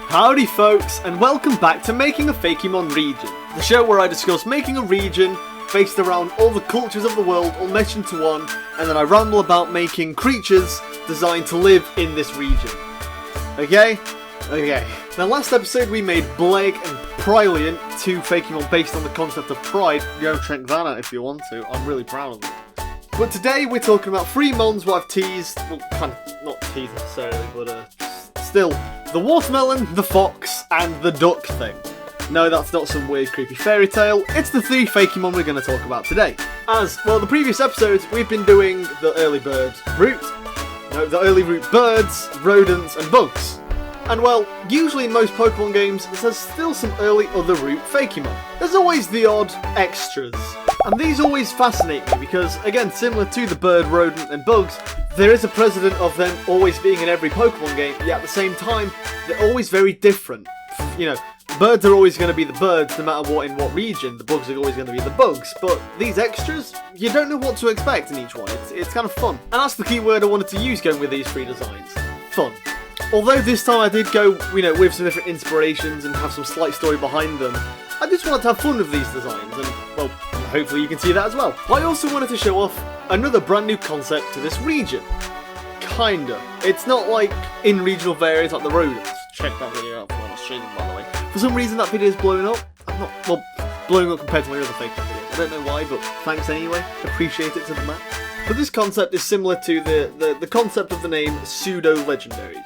Howdy folks, and welcome back to Making a Fakemon Region, the show where I discuss making a region based around all the cultures of the world all meshed into one, and then I ramble about making creatures designed to live in this region. Okay? Okay. Now last episode we made Bleg and Priliant, two Fakemon based on the concept of pride. Go check that out if you want to, I'm really proud of them. But today we're talking about three mons what I've teased, well kind of, not teased necessarily, but still, the watermelon, the fox, and the duck thing. No, that's not some weird creepy fairy tale, it's the three Fakemon we're going to talk about today. As, well, the previous episodes we've been doing the early bird route, the early route birds, rodents, and bugs. And well, usually in most Pokemon games, there's still some early other route Fakemon. There's always the odd extras. And these always fascinate me because, again, similar to the bird, rodent, and bugs, there is a precedent of them always being in every Pokemon game, yet at the same time, they're always very different. You know, birds are always going to be the birds no matter what in what region, the bugs are always going to be the bugs, but these extras, you don't know what to expect in each one, it's kind of fun. And that's the key word I wanted to use going with these three designs, fun. Although this time I did go, with some different inspirations and have some slight story behind them, I just wanted to have fun with these designs, and, well, hopefully you can see that as well. I also wanted to show off another brand new concept to this region. Kinda. It's not like in regional variants like the rodents. Check that video out if you want to see them, by the way. For some reason that video is blowing up. I'm not, well, blowing up compared to my other fake videos. I don't know why, but thanks anyway. Appreciate it to the max. But this concept is similar to the concept of the name pseudo-legendaries.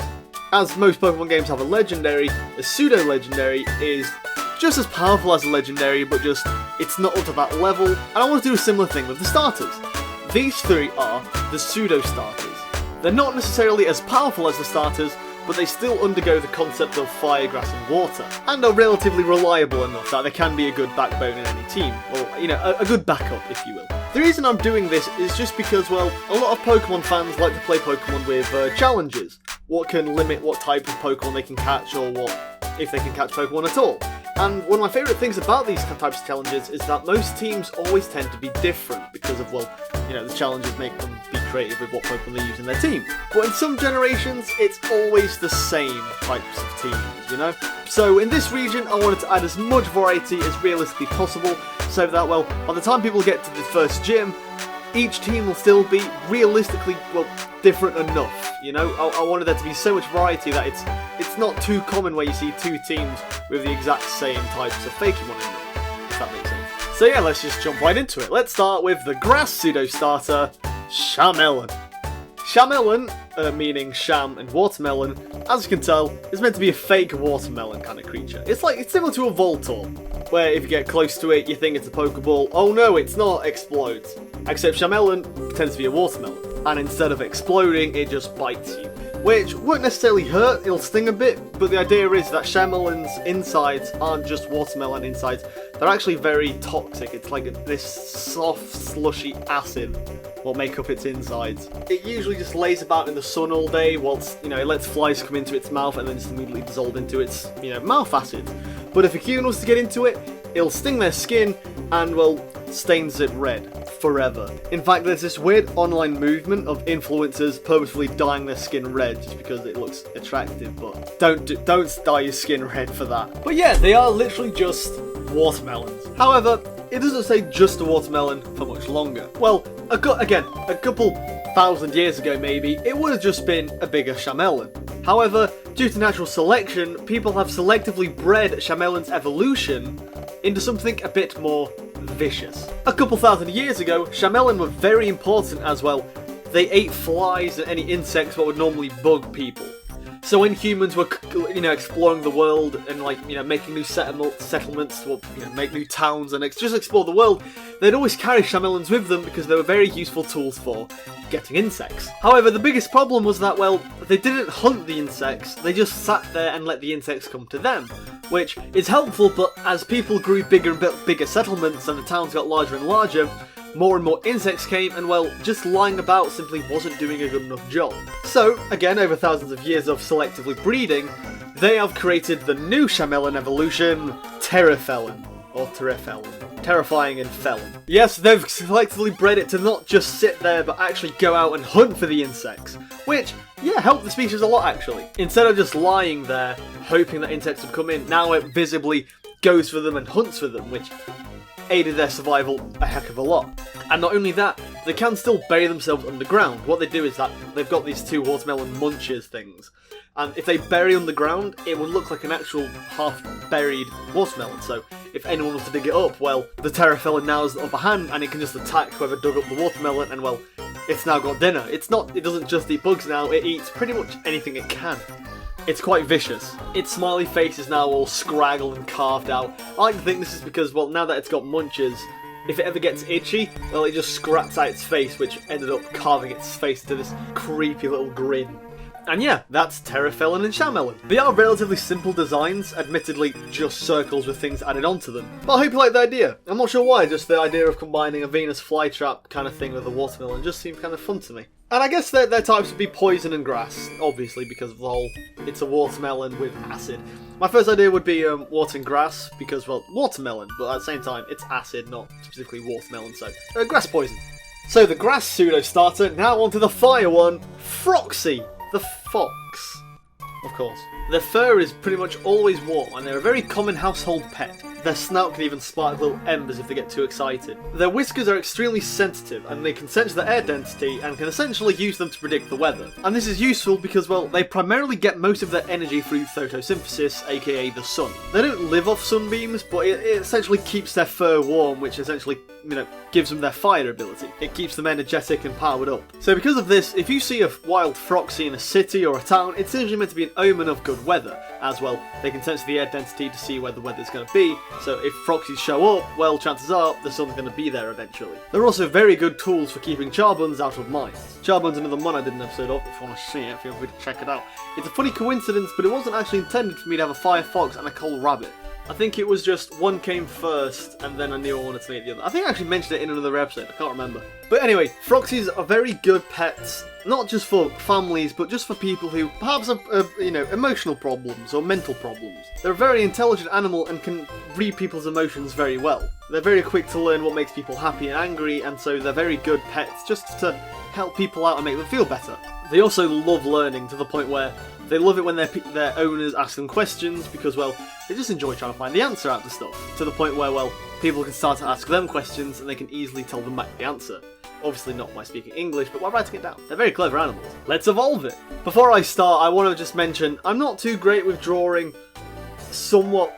As most Pokemon games have a legendary, a pseudo-legendary is just as powerful as a legendary, but just, it's not up to that level, and I want to do a similar thing with the starters. These three are the pseudo-starters. They're not necessarily as powerful as the starters, but they still undergo the concept of fire, grass and water, and are relatively reliable enough that they can be a good backbone in any team, or, a good backup, if you will. The reason I'm doing this is just because, well, a lot of Pokemon fans like to play Pokemon with challenges. What can limit what type of Pokemon they can catch, or if they can catch Pokemon at all. And one of my favourite things about these types of challenges is that most teams always tend to be different because of, the challenges make them be creative with what Pokemon they use in their team. But in some generations, it's always the same types of teams, So in this region, I wanted to add as much variety as realistically possible, so that, well, by the time people get to the first gym, each team will still be realistically, different enough, I wanted there to be so much variety that it's not too common where you see two teams with the exact same types of Fakemon in them, if that makes sense. So yeah, let's just jump right into it. Let's start with the grass pseudo-starter, Shamelon. Shamelon, meaning sham and watermelon, as you can tell, is meant to be a fake watermelon kind of creature. It's similar to a Voltorb, where if you get close to it, you think it's a Pokeball. Oh no, it's not, explodes. Except Shamelon pretends to be a watermelon, and instead of exploding, it just bites you. Which won't necessarily hurt, it'll sting a bit, but the idea is that Shamelon's insides aren't just watermelon insides, they're actually very toxic. It's like this soft, slushy acid will make up its insides. It usually just lays about in the sun all day whilst, it lets flies come into its mouth and then just immediately dissolve into its, mouth acid. But if a human was to get into it, it'll sting their skin and, stains it red forever. In fact, there's this weird online movement of influencers purposefully dyeing their skin red just because it looks attractive, but don't dye your skin red for that. But yeah, they are literally just watermelons. However, it doesn't say just a watermelon for much longer. Well, a couple thousand years ago maybe, it would have just been a bigger Shamelon. However, due to natural selection, people have selectively bred Shamelon's evolution into something a bit more vicious. A couple thousand years ago, Shamelon were very important as well. They ate flies and any insects that would normally bug people. So when humans were, exploring the world and making new settlements, make new towns and just explore the world, they'd always carry Shamelons with them because they were very useful tools for getting insects. However, the biggest problem was that, they didn't hunt the insects, they just sat there and let the insects come to them. Which is helpful, but as people grew bigger and bigger settlements and the towns got larger and larger, more and more insects came and, just lying about simply wasn't doing a good enough job. So, again, over thousands of years of selectively breeding, they have created the new Shamelon evolution, Terrafelon, or Terrafelon. terrifying and felon. Yes, they've selectively bred it to not just sit there, but actually go out and hunt for the insects, which, yeah, helped the species a lot actually. Instead of just lying there, hoping that insects would come in, now it visibly goes for them and hunts for them, which aided their survival a heck of a lot. And not only that, they can still bury themselves underground. What they do is that they've got these two watermelon munchers things, and if they bury underground, it would look like an actual half-buried watermelon. So if anyone was to dig it up, well, the Terra Felon now has the upper hand, and it can just attack whoever dug up the watermelon, and well, it's now got dinner. It doesn't just eat bugs now, it eats pretty much anything it can. It's quite vicious. Its smiley face is now all scraggled and carved out. I like to think this is because, well, now that it's got munchers, if it ever gets itchy, well, it just scraps out its face, which ended up carving its face to this creepy little grin. And yeah, that's Terra Felon and Shamelon. They are relatively simple designs, admittedly just circles with things added onto them. But I hope you like the idea. I'm not sure why, just the idea of combining a Venus flytrap kind of thing with a watermelon just seemed kind of fun to me. And I guess their types would be poison and grass, obviously, because of the whole, it's a watermelon with acid. My first idea would be water and grass, because, well, watermelon, but at the same time, it's acid, not specifically watermelon, so grass poison. So the grass pseudo starter, now onto the fire one, Froxy, the fox. Of course. Their fur is pretty much always warm, and they're a very common household pet. Their snout can even spark little embers if they get too excited. Their whiskers are extremely sensitive, and they can sense the air density and can essentially use them to predict the weather. And this is useful because, well, they primarily get most of their energy through photosynthesis, aka the sun. They don't live off sunbeams, but it essentially keeps their fur warm, which essentially, gives them their fire ability. It keeps them energetic and powered up. So because of this, if you see a wild Froxy in a city or a town, it's usually meant to be an omen of good weather. As well, they can sense the air density to see where the weather's going to be, so if Froxies show up, well, chances are the sun's going to be there eventually. They're also very good tools for keeping charbuns out of mines. Charbun's another mon I did an episode of. If you want to see it, feel free to check it out. It's a funny coincidence, but it wasn't actually intended for me to have a fire fox and a coal rabbit. I think it was just one came first, and then I knew I wanted to make the other. I think I actually mentioned it in another episode, I can't remember. But anyway, Froxies are very good pets, not just for families, but just for people who perhaps have, emotional problems or mental problems. They're a very intelligent animal and can read people's emotions very well. They're very quick to learn what makes people happy and angry, and so they're very good pets just to help people out and make them feel better. They also love learning to the point where they love it when their owners ask them questions because, well, they just enjoy trying to find the answer out to stuff. To the point where, well, people can start to ask them questions and they can easily tell them back the answer. Obviously not by speaking English, but by writing it down. They're very clever animals. Let's evolve it! Before I start, I want to just mention, I'm not too great with drawing somewhat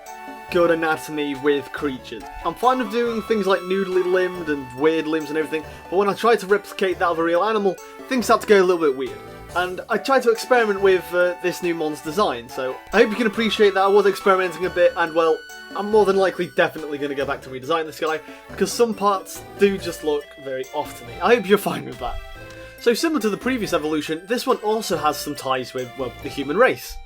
good anatomy with creatures. I'm fond of doing things like noodly limbed and weird limbs and everything, but when I try to replicate that of a real animal, things start to go a little bit weird. And I tried to experiment with this new mons design, so I hope you can appreciate that I was experimenting a bit, and well, I'm more than likely definitely going to go back to redesign this guy, because some parts do just look very off to me. I hope you're fine with that. So similar to the previous evolution, this one also has some ties with, well, the human race.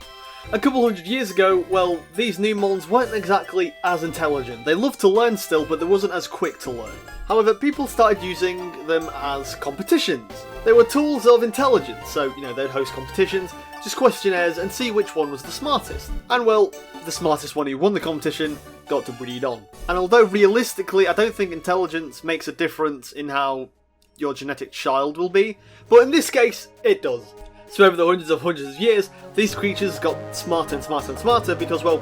A couple hundred years ago, well, these new mons weren't exactly as intelligent. They loved to learn still, but they wasn't as quick to learn. However, people started using them as competitions. They were tools of intelligence, so, they'd host competitions, just questionnaires, and see which one was the smartest. And well, the smartest one who won the competition got to breed on. And although realistically, I don't think intelligence makes a difference in how your genetic child will be, but in this case, it does. So over the hundreds of years, these creatures got smarter and smarter and smarter because, well,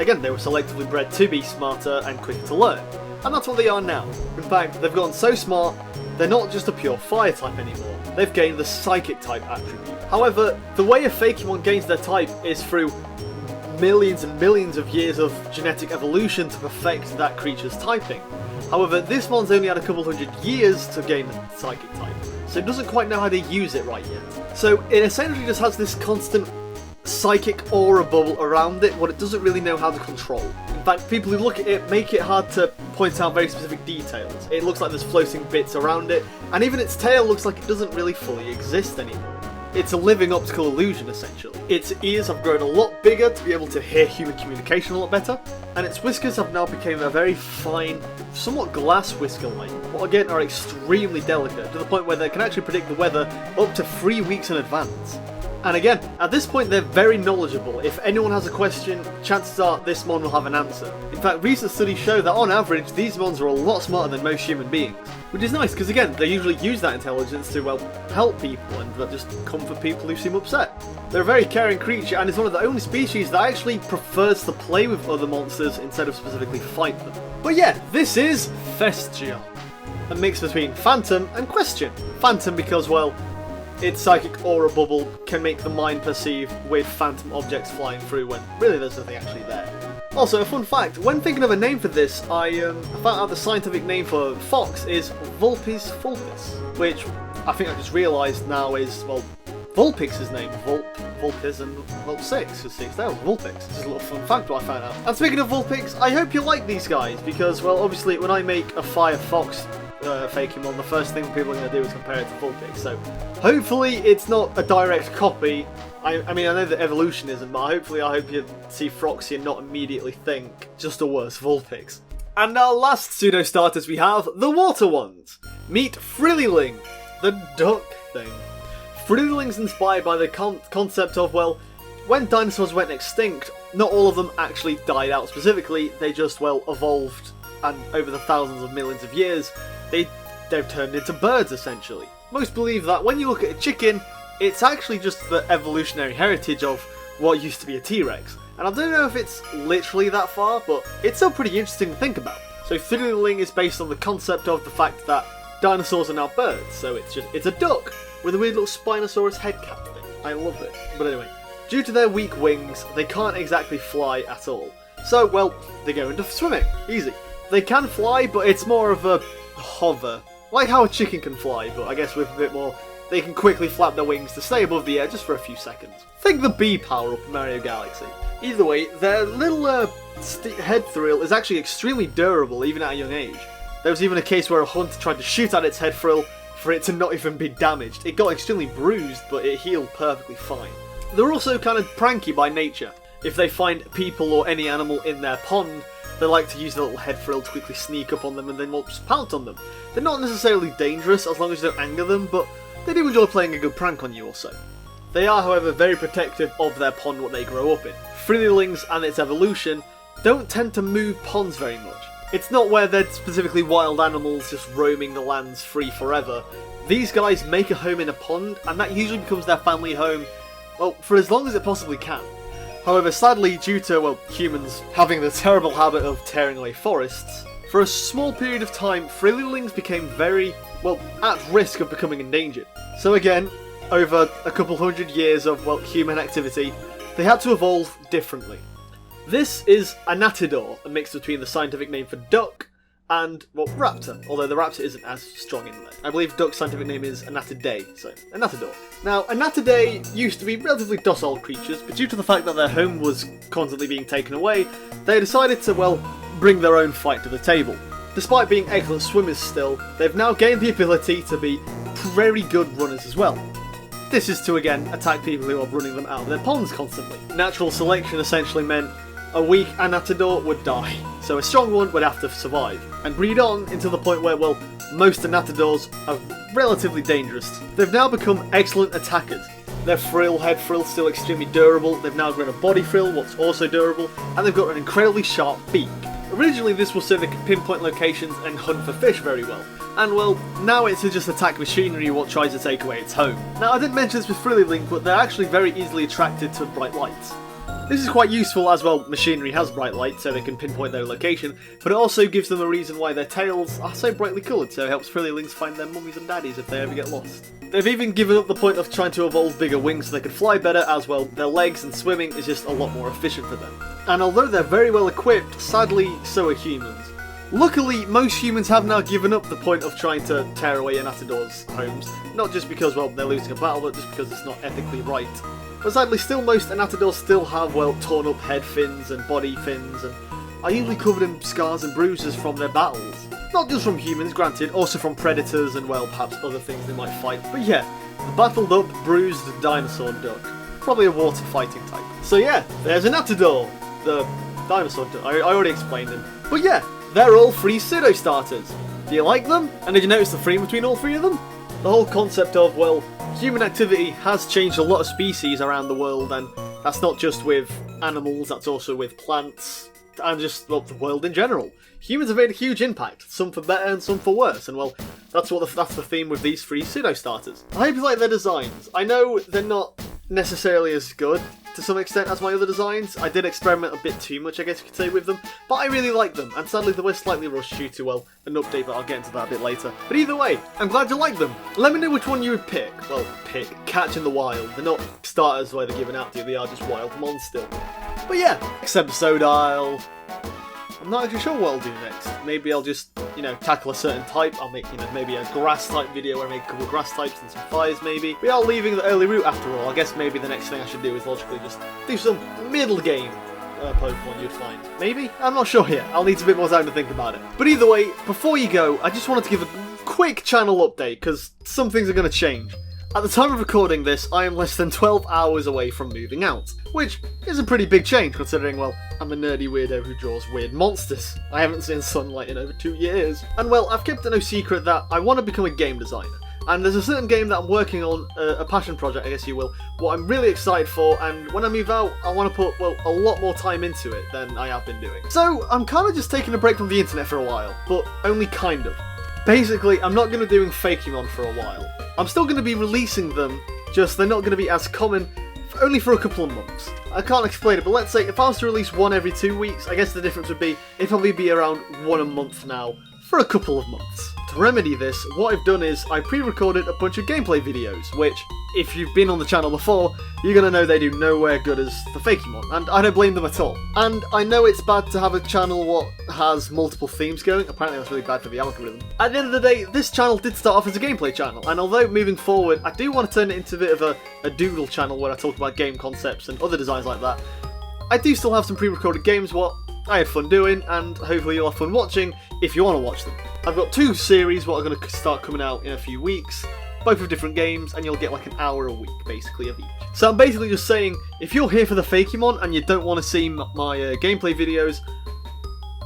again, they were selectively bred to be smarter and quicker to learn. And that's what they are now. In fact, they've gotten so smart, they're not just a pure fire type anymore. They've gained the psychic type attribute. However, the way a Fakemon gains their type is through millions and millions of years of genetic evolution to perfect that creature's typing. However, this mon's only had a couple hundred years to gain the psychic type, so it doesn't quite know how to use it right yet. So it essentially just has this constant psychic aura bubble around it, what it doesn't really know how to control. In fact, people who look at it make it hard to point out very specific details. It looks like there's floating bits around it, and even its tail looks like it doesn't really fully exist anymore. It's a living optical illusion, essentially. Its ears have grown a lot bigger to be able to hear human communication a lot better, and its whiskers have now become a very fine, somewhat glass whisker-like, but again are extremely delicate, to the point where they can actually predict the weather up to 3 weeks in advance. And again, at this point they're very knowledgeable. If anyone has a question, chances are this mon will have an answer. In fact, recent studies show that on average, these mons are a lot smarter than most human beings. Which is nice, because again, they usually use that intelligence to, well, help people and just comfort people who seem upset. They're a very caring creature and is one of the only species that actually prefers to play with other monsters instead of specifically fight them. But yeah, this is Festion. A mix between Phantom and Question. Phantom because, well, its psychic aura bubble can make the mind perceive with phantom objects flying through when really there's nothing actually there. Also, a fun fact, when thinking of a name for this, I found out the scientific name for fox is Vulpes fulpus, which I think I just realised now is, well, Vulpix's name. Vulpes and Vulpix, because 6 there was Vulpix. This is a little fun fact I found out. And speaking of Vulpix, I hope you like these guys, because, well, obviously when I make a Fire Fox Fakemon, the first thing people are going to do is compare it to Vulpix, so hopefully it's not a direct copy. I mean, I know that evolution isn't, but I hope you see Froxy and not immediately think just a worse Vulpix. And our last pseudo starters we have the water ones. Meet Frillyling, the duck thing. Frillyling's inspired by the concept of, well, when dinosaurs went extinct, not all of them actually died out specifically, they just, well, evolved, and over the thousands of millions of years, they've turned into birds, essentially. Most believe that when you look at a chicken, it's actually just the evolutionary heritage of what used to be a T-Rex. And I don't know if it's literally that far, but it's still pretty interesting to think about. So Frillyling is based on the concept of the fact that dinosaurs are now birds, so it's a duck with a weird little Spinosaurus head cap thing. I love it. But anyway, due to their weak wings, they can't exactly fly at all. So, well, they go into swimming. Easy. They can fly, but it's more of a hover. Like how a chicken can fly, but I guess with a bit more, they can quickly flap their wings to stay above the air just for a few seconds. Think the bee power up in Mario Galaxy. Either way, their little head frill is actually extremely durable even at a young age. There was even a case where a hunter tried to shoot at its head frill for it to not even be damaged. It got extremely bruised, but it healed perfectly fine. They're also kind of pranky by nature. If they find people or any animal in their pond, they like to use the little head frill to quickly sneak up on them and then just pounce on them. They're not necessarily dangerous as long as you don't anger them, but they do enjoy playing a good prank on you also. They are, however, very protective of their pond what they grow up in. Frillylings and its evolution don't tend to move ponds very much. It's not where they're specifically wild animals just roaming the lands free forever. These guys make a home in a pond, and that usually becomes their family home, well, for as long as it possibly can. However, sadly, due to, well, humans having the terrible habit of tearing away forests, for a small period of time, Frillylings became very, well, at risk of becoming endangered. So again, over a couple hundred years of, well, human activity, they had to evolve differently. This is Anatidor, a mix between the scientific name for duck and, well, raptor, although the raptor isn't as strong in there. I believe duck's scientific name is Anatidae, so Anatidor. Now, Anatidae used to be relatively docile creatures, but due to the fact that their home was constantly being taken away, they decided to, well, bring their own fight to the table. Despite being excellent swimmers still, they've now gained the ability to be very good runners as well. This is to, again, attack people who are running them out of their ponds constantly. Natural selection essentially meant a weak Anatidor would die, so a strong one would have to survive, and breed on until the point where, well, most Anatidors are relatively dangerous. They've now become excellent attackers. Their head frill's still extremely durable, they've now grown a body frill, what's also durable, and they've got an incredibly sharp beak. Originally this was so they could pinpoint locations and hunt for fish very well, and well, now it's to just attack machinery what tries to take away its home. Now I didn't mention this with Frillylink, but they're actually very easily attracted to bright lights. This is quite useful as, well, machinery has bright light so they can pinpoint their location, but it also gives them a reason why their tails are so brightly coloured, so it helps Frillylings find their mummies and daddies if they ever get lost. They've even given up the point of trying to evolve bigger wings so they can fly better, as, well, their legs and swimming is just a lot more efficient for them. And although they're very well equipped, sadly, so are humans. Luckily, most humans have now given up the point of trying to tear away Anatidor's homes, not just because, well, they're losing a battle, but just because it's not ethically right. But sadly, still most Anatidors still have, well, torn up head fins and body fins, and are usually covered in scars and bruises from their battles. Not just from humans, granted, also from predators and, well, perhaps other things they might fight. But yeah, the battled up, bruised dinosaur duck. Probably a water fighting type. So yeah, there's Anatidor, the dinosaur duck. I already explained him. But yeah, they're all 3 pseudo starters. Do you like them? And did you notice the theme between all 3 of them? The whole concept of, well, human activity has changed a lot of species around the world, and that's not just with animals, that's also with plants, and just, well, the world in general. Humans have made a huge impact, some for better and some for worse, and well, that's the theme with these 3 Pseudo starters. I hope you like their designs. I know they're not necessarily as good to some extent as my other designs. I did experiment a bit too much, I guess you could say, with them, but I really like them, and sadly they were slightly rushed due to, well, an update, but I'll get into that a bit later. But either way, I'm glad you like them. Let me know which one you would pick. Well, catch in the wild. They're not starters where they're given out to you, they are just wild mons still. But yeah, next episode I'm not actually sure what I'll do next. Maybe I'll just, tackle a certain type. I'll make, maybe a grass type video where I make a couple of grass types and some fires maybe. We are leaving the early route after all. I guess maybe the next thing I should do is logically just do some middle game Pokemon you'd find. Maybe? I'm not sure yet. I'll need a bit more time to think about it. But either way, before you go, I just wanted to give a quick channel update because some things are going to change. At the time of recording this, I am less than 12 hours away from moving out, which is a pretty big change considering, well, I'm a nerdy weirdo who draws weird monsters. I haven't seen sunlight in over 2 years. And well, I've kept it no secret that I want to become a game designer. And there's a certain game that I'm working on, a passion project I guess you will, what I'm really excited for, and when I move out, I want to put, well, a lot more time into it than I have been doing. So, I'm kind of just taking a break from the internet for a while, but only kind of. Basically, I'm not going to be doing Fakemon for a while. I'm still going to be releasing them, just they're not going to be as common, only for a couple of months. I can't explain it, but let's say if I was to release one every 2 weeks, I guess the difference would be it'd probably be around one a month now, for a couple of months. To remedy this, what I've done is I pre-recorded a bunch of gameplay videos, which, if you've been on the channel before, you're going to know they do nowhere good as the Fakemon, and I don't blame them at all. And I know it's bad to have a channel what has multiple themes going, apparently that's really bad for the algorithm. At the end of the day, this channel did start off as a gameplay channel, and although moving forward, I do want to turn it into a bit of a doodle channel where I talk about game concepts and other designs like that, I do still have some pre-recorded games what I had fun doing, and hopefully you'll have fun watching if you want to watch them. I've got 2 series what are going to start coming out in a few weeks, both of different games, and you'll get like an hour a week, basically, of each. So I'm basically just saying, if you're here for the Fakemon and you don't want to see my gameplay videos,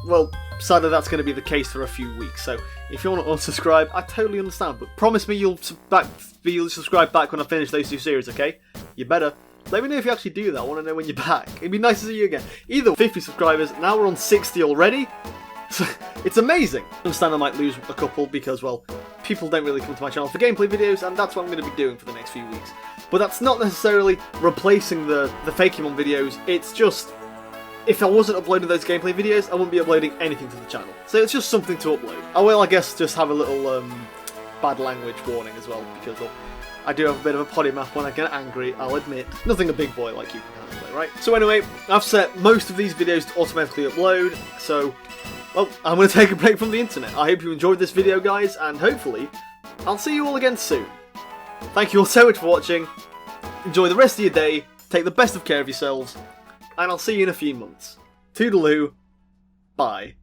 well, sadly that's going to be the case for a few weeks. So if you want to unsubscribe, I totally understand, but promise me you'll subscribe back when I finish those 2 series, okay? You better. Let me know if you actually do that. I want to know when you're back. It'd be nice to see you again. Either 50 subscribers, now we're on 60 already. So, it's amazing. I understand I might lose a couple because, well, people don't really come to my channel for gameplay videos, and that's what I'm going to be doing for the next few weeks. But that's not necessarily replacing the Fakemon videos, it's just, if I wasn't uploading those gameplay videos, I wouldn't be uploading anything to the channel. So it's just something to upload. I will, I guess, just have a little bad language warning as well, because, well, I do have a bit of a potty mouth when I get angry, I'll admit. Nothing a big boy like you can handle, right? So anyway, I've set most of these videos to automatically upload, so, well, I'm going to take a break from the internet. I hope you enjoyed this video, guys, and hopefully, I'll see you all again soon. Thank you all so much for watching, enjoy the rest of your day, take the best of care of yourselves, and I'll see you in a few months. Toodaloo, bye.